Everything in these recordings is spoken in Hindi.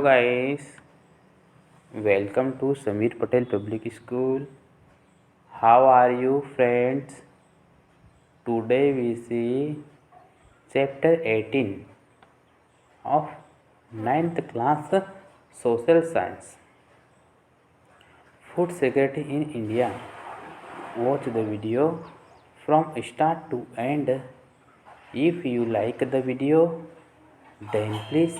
guys, welcome to Samir Patel Public School. How are you friends? Today we see chapter 18 of 9th class Social Science. Food security in India. Watch the video from start to end. If you like the video, then please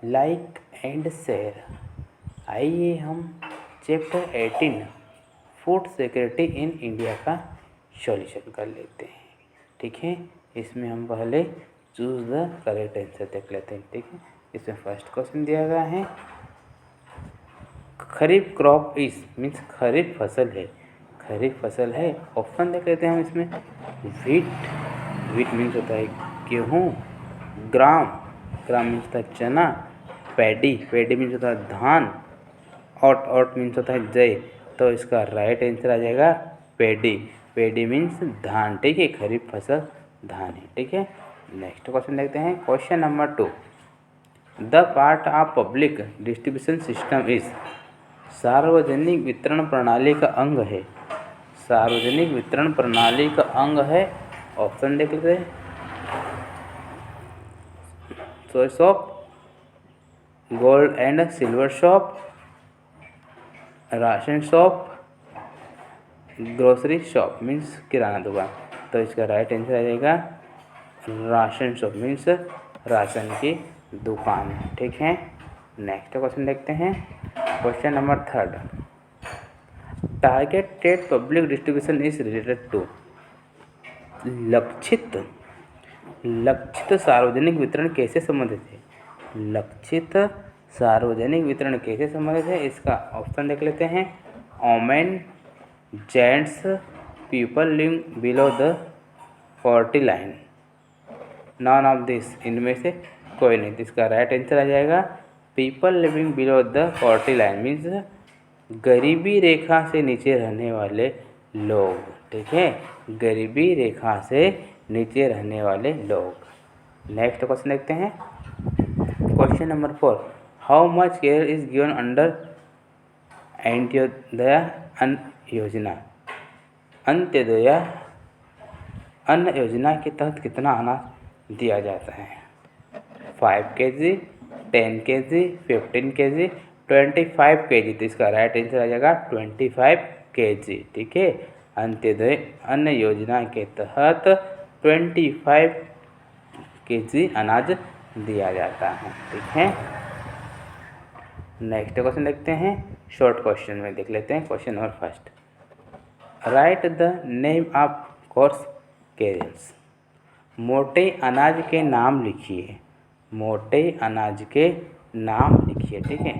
like and share. आइए हम chapter 18 food security in India का सॉल्यूशन कर लेते हैं। ठीक है, इसमें हम पहले चूज द करेक्ट आंसर देख लेते हैं। ठीक है, इसमें फर्स्ट क्वेश्चन दिया गया है खरीफ क्रॉप इज मीन्स खरीफ फसल है। खरीफ फसल है, ऑप्शन देख लेते हैं हम इसमें। वीट मीन्स होता है गेहूँ, ग्राम मीन्स होता है चना, पैडी मीन्स होता है धान, ऑट मीन्स होता है जय। तो इसका राइट आंसर आ जाएगा पैडी मीन्स धान। ठीक है, खरीफ फसल धान है। ठीक है, नेक्स्ट क्वेश्चन देखते हैं। Question number 2, the part of public distribution system is सार्वजनिक वितरण प्रणाली का अंग है। सार्वजनिक वितरण प्रणाली का अंग है, ऑप्शन देख लेते हैं। Shop, gold and silver shop, ration shop, grocery shop means किराना दुकान। तो इसका राइट आंसर आ जाएगा राशन शॉप मीन्स राशन की दुकान। ठीक है, नेक्स्ट क्वेश्चन देखते हैं। Question number 3, targeted public distribution is related to लक्षित सार्वजनिक वितरण कैसे संबंधित है। लक्षित सार्वजनिक वितरण कैसे संबंधित है, इसका ऑप्शन देख लेते हैं। Women, gents, people living below the poverty line, none of this, इनमें से कोई नहीं। इसका राइट आंसर आ जाएगा people living below the poverty line means गरीबी रेखा से नीचे रहने वाले लोग। ठीक है, गरीबी रेखा से नीचे रहने वाले लोग। नेक्स्ट क्वेश्चन देखते हैं। Question number 4, how much care is given under Antyodaya अन्न योजना। अंत्योदय अन्न योजना के तहत कितना अनाज दिया जाता है। 5 kg, 10 kg, 15 kg, 25 kg। तो इसका राइट आंसर आ जाएगा 25 kg। ठीक है, अंत्योदय अन्न योजना के तहत 25 kg अनाज दिया जाता है। ठीक है, नेक्स्ट क्वेश्चन देखते हैं। शॉर्ट क्वेश्चन में देख लेते हैं। Question number 1, right the name of course carriers. मोटे अनाज के नाम लिखिए। मोटे अनाज के नाम लिखिए। ठीक है,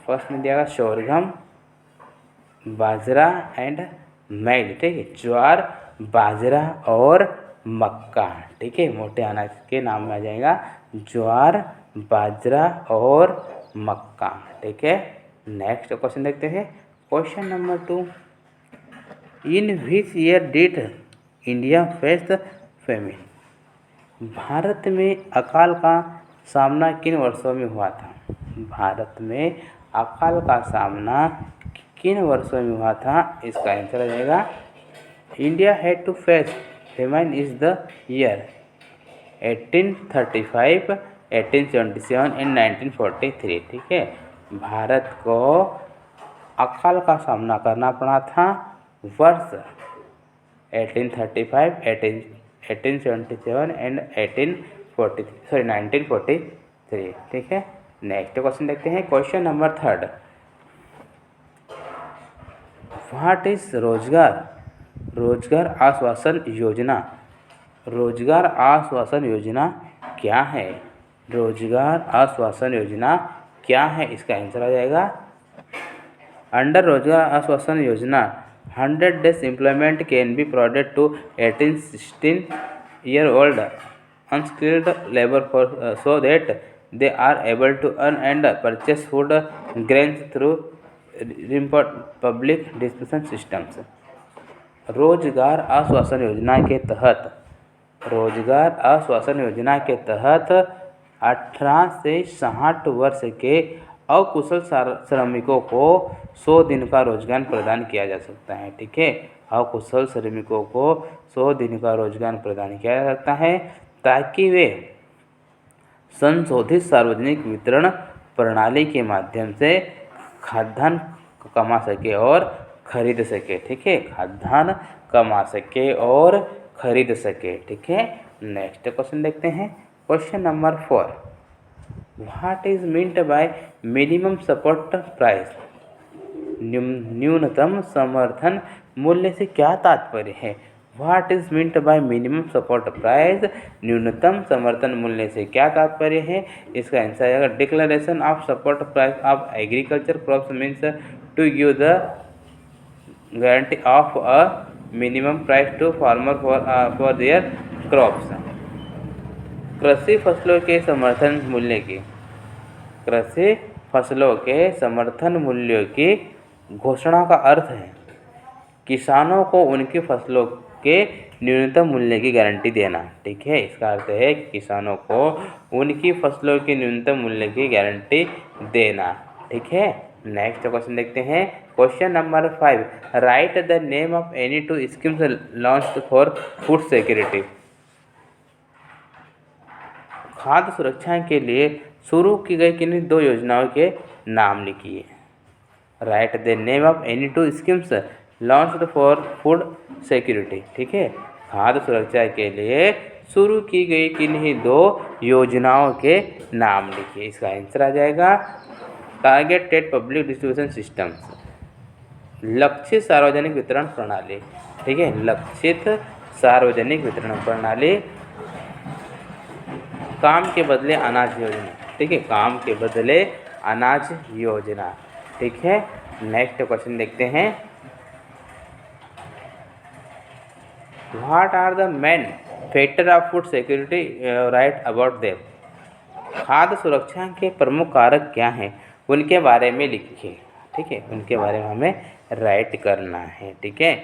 फर्स्ट में दिया गया सोरगम, बाजरा एंड मैल। ठीक है, ज्वार, बाजरा और मक्का। ठीक है, मोटे अनाज के नाम में आ जाएगा ज्वार, बाजरा और मक्का। ठीक है, नेक्स्ट क्वेश्चन देखते हैं। Question number 2, in which year did India face famine. भारत में अकाल का सामना किन वर्षों में हुआ था। भारत में अकाल का सामना किन वर्षों में हुआ था, इसका आंसर आ जाएगा India had to face famine is the year 1835, 1877 and 1943। ठीक है, भारत को अकाल का सामना करना पड़ा था वर्ष 1835, 1877 एंड 1943। ठीक है, नेक्स्ट क्वेश्चन देखते हैं। क्वेश्चन नंबर 3, व्हाट इज रोजगार आश्वासन योजना। रोजगार आश्वासन योजना क्या है। रोजगार आश्वासन योजना क्या है, इसका आंसर आ जाएगा अंडर रोजगार आश्वासन योजना 100 days employment can be provided to 18-16-year-old unskilled labor so that they are able to earn and purchase food grains through public distribution systems। रोजगार आश्वासन योजना के तहत 18 से 60 वर्ष के अकुशल श्रमिकों को 100 दिन का रोजगार प्रदान किया जा सकता है। ठीक है, अकुशल श्रमिकों को 100 दिन का रोजगार प्रदान किया जा सकता है ताकि वे संशोधित सार्वजनिक वितरण प्रणाली के माध्यम से खाद्यान्न कमा सके और खरीद सके। ठीक है, खाद्यान्न कमा सके और खरीद सके। ठीक है, नेक्स्ट क्वेश्चन देखते हैं। Question number 4, what is meant bye minimum support price? न्यूनतम समर्थन मूल्य से क्या तात्पर्य है? What is meant bye minimum support price? न्यूनतम समर्थन मूल्य से क्या तात्पर्य है? इसका आंसर आएगा declaration of support price of agriculture crops means to give the guarantee of a minimum price to farmer for their crops. कृषि फसलों के समर्थन मूल्य की कृषि फसलों के समर्थन मूल्यों की घोषणा का अर्थ है किसानों को उनकी फसलों के न्यूनतम मूल्य की गारंटी देना। ठीक है, इसका अर्थ है किसानों को उनकी फसलों के न्यूनतम मूल्य की गारंटी देना। ठीक है, नेक्स्ट क्वेश्चन देखते हैं। Question number 5, right the name of any 2 schemes launched for food security. खाद्य सुरक्षा के लिए शुरू की गई किन्हीं 2 योजनाओं के नाम लिखिए। Right the name of any 2 schemes launched for food security. ठीक है, खाद्य सुरक्षा के लिए शुरू की गई किन्हीं 2 योजनाओं के नाम लिखिए। इसका आंसर आ जाएगा टारगेटेड पब्लिक डिस्ट्रीब्यूशन सिस्टम्स, लक्षित सार्वजनिक वितरण प्रणाली। ठीक है, लक्षित सार्वजनिक वितरण प्रणाली, काम के बदले अनाज योजना। ठीक है, काम के बदले अनाज योजना। ठीक है, नेक्स्ट क्वेश्चन देखते हैं। What are the main factor of food security, write about them. खाद्य सुरक्षा के प्रमुख कारक क्या हैं, उनके बारे में लिखिए। ठीक है, उनके बारे में हमें राइट करना है। ठीक है,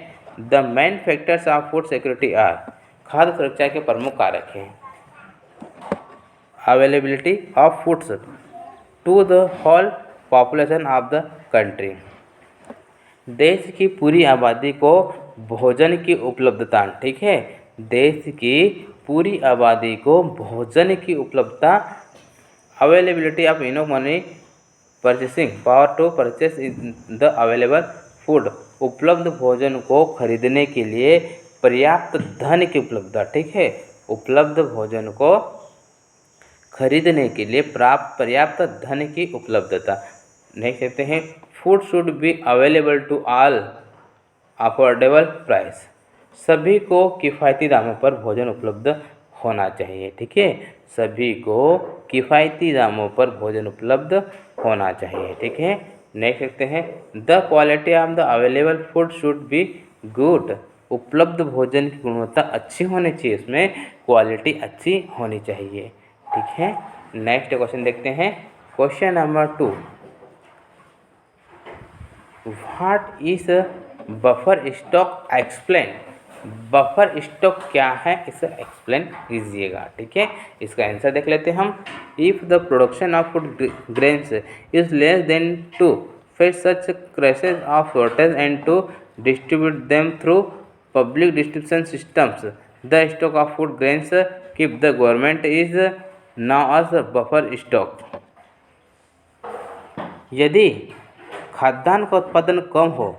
the main factors of food security are, खाद्य सुरक्षा के प्रमुख कारक हैं availability of foods to the whole population of the country, देश की पूरी आबादी को भोजन की उपलब्धता। ठीक है, देश की पूरी आबादी को भोजन की उपलब्धता, availability of enough money purchasing power to purchase the available food, उपलब्ध भोजन को खरीदने के लिए पर्याप्त धन की उपलब्धता। ठीक है, उपलब्ध भोजन को खरीदने के लिए पर्याप्त धन की उपलब्धता। नेक्स्ट कहते हैं food should be available to all affordable price, सभी को किफ़ायती दामों पर भोजन उपलब्ध होना चाहिए। ठीक है, सभी को किफ़ायती दामों पर भोजन उपलब्ध होना चाहिए। ठीक है, नेक्स्ट देखते हैं the quality of the available food should be good, उपलब्ध भोजन की गुणवत्ता अच्छी होनी चाहिए, इसमें क्वालिटी अच्छी होनी चाहिए। ठीक है, नेक्स्ट क्वेश्चन देखते हैं। Question number 2, what is buffer stock explain. Buffer stock क्या है, इसे एक्सप्लेन कीजिएगा। ठीक है, इसका आंसर देख लेते हैं हम। If the production of food grains is less than to face such crisis of shortage and to distribute them through public distribution systems, the stock of food grains keep the government is now as buffer stock. यदि खाद्यान्न का उत्पादन कम हो,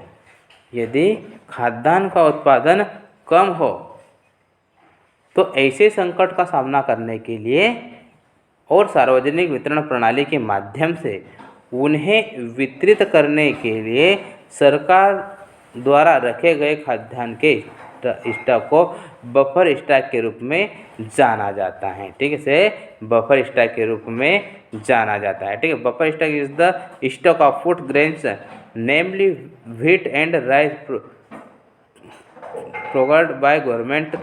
यदि खाद्यान्न का उत्पादन कम हो तो ऐसे संकट का सामना करने के लिए और सार्वजनिक वितरण प्रणाली के माध्यम से उन्हें वितरित करने के लिए सरकार द्वारा रखे गए खाद्यान्न के स्टॉक को बफर स्टॉक के रूप में जाना जाता है। ठीक है, इसे बफर स्टॉक के रूप में जाना जाता है। ठीक है, buffer stock is the stock of food grains namely wheat and rice provide by government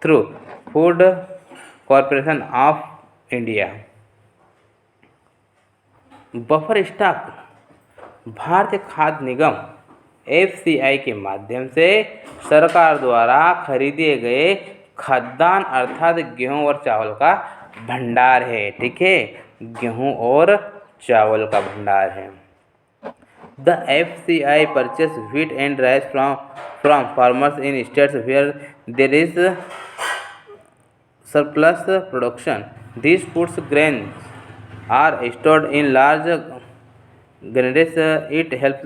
through food corporation of India. Buffer stock भारतीय खाद्य निगम FCI के माध्यम से सरकार द्वारा खरीदे गए खाद्यान्न अर्थात गेहूं और चावल का भंडार है, ठीक है, गेहूं और चावल का भंडार है। The FCI purchase wheat and rice from farmers in states where there is surplus production. These foods grains are stored in large granaries. It helps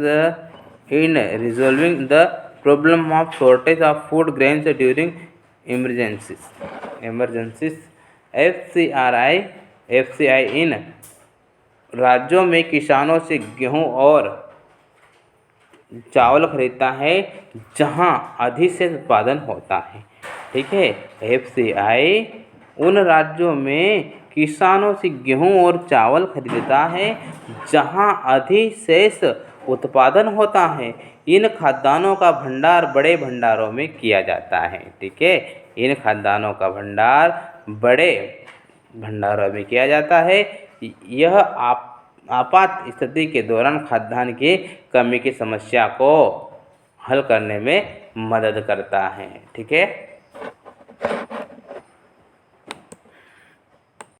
in resolving the problem of shortage of food grains during emergencies. FCI इन राज्यों में किसानों से गेहूं और चावल खरीदता है जहां अधिक से उत्पादन होता है, ठीक है। FCI उन राज्यों में किसानों से गेहूं और चावल खरीदता है जहां अधिशेष उत्पादन होता है। इन खाद्यान्नों का भंडार बड़े भंडारों में किया जाता है, ठीक है। इन खाद्यान्नों का भंडार बड़े भंडारों में किया जाता है। यह आपात स्थिति के दौरान खाद्यान्न की कमी की समस्या को हल करने में मदद करता है, ठीक है।